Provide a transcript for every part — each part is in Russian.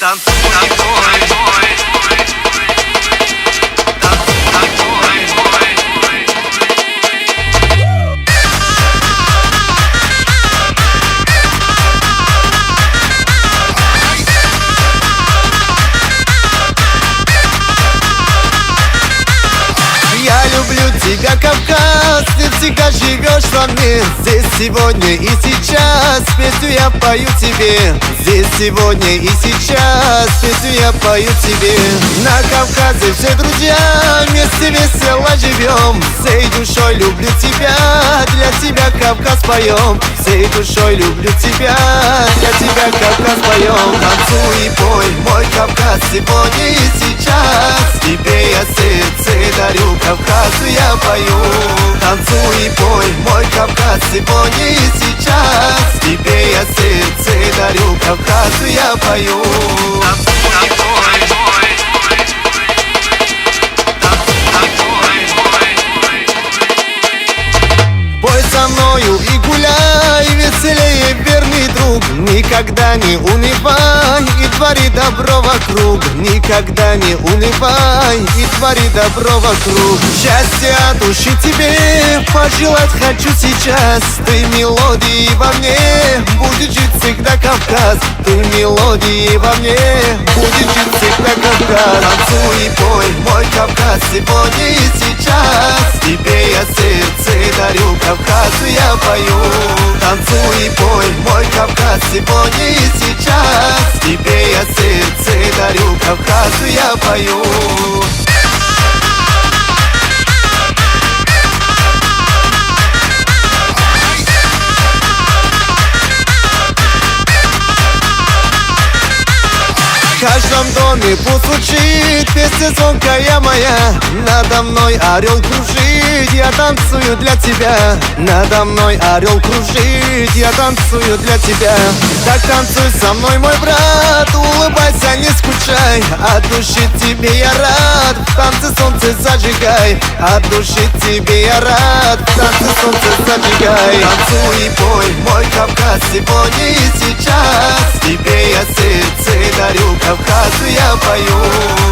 Танцуй, танцуй. Я люблю тебя, Кавказ, ты всегда живешь во мне. Здесь сегодня и сейчас песню я пою тебе. Здесь сегодня и сейчас песню я пою тебе. На Кавказе все друзья, вместе весело живем. Всей душой люблю тебя, для тебя Кавказ поем. Всей душой люблю тебя, для тебя Кавказ поем. Танцуй и пой, мой Кавказ, сегодня и сейчас. Тебе я сердце дарю, Кавказу я пою. Танцуй и пой, мой Кавказ, сегодня и сейчас. Тебе я сердце дарю, Кавказу я пою. Пой со мною и гуляй, веселее, верный друг. Никогда не унывай и твори добро вокруг. Никогда не унывай и твори добро вокруг. Счастья от души тебе пожелать хочу сейчас. Ты мелодии во мне, будет жить всегда Кавказ. Ты мелодии во мне, будет жить всегда Кавказ. Танцуй и пой, мой Кавказ, сегодня и сейчас. Тебе я сердце дарю, Кавказу я пою. Танцуй и пой, мой Кавказ, сегодня и сейчас. Тебе я сердце дарю, Кавказу я пою. В каждом доме пусть звучит песня звонкая моя. Надо мной орел кружит, я танцую для тебя. Надо мной орел кружит, я танцую для тебя. Так танцуй со мной, мой брат, улыбайся, не скучай. От души тебе я рад, в танце солнце зажигай. От души тебе я рад, в танце солнце зажигай. Танцуй и пой, мой Кавказ, сегодня и сейчас. Тебе я сердце дарю, Кавказу я пою.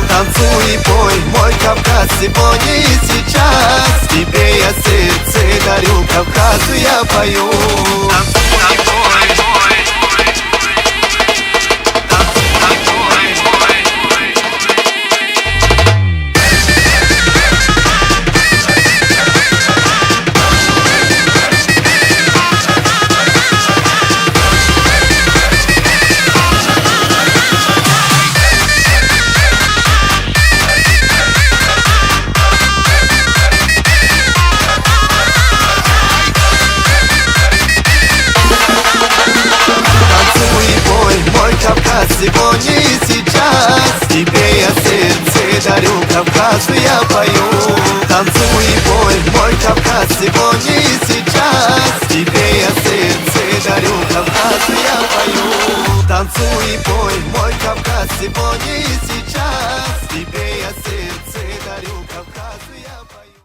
Танцуй и пой, мой Кавказ, сегодня и сейчас. Тебе я сердце дарю, Кавказу я пою. Сегодня и сейчас тебе я сердце дарю, Кавказу я пою. Танцуй и пой, мой Кавказ, сегодня и сейчас. Тебе я сердце дарю, Кавказу я пою. Танцуй и пой, мой Кавказ, сегодня и сейчас.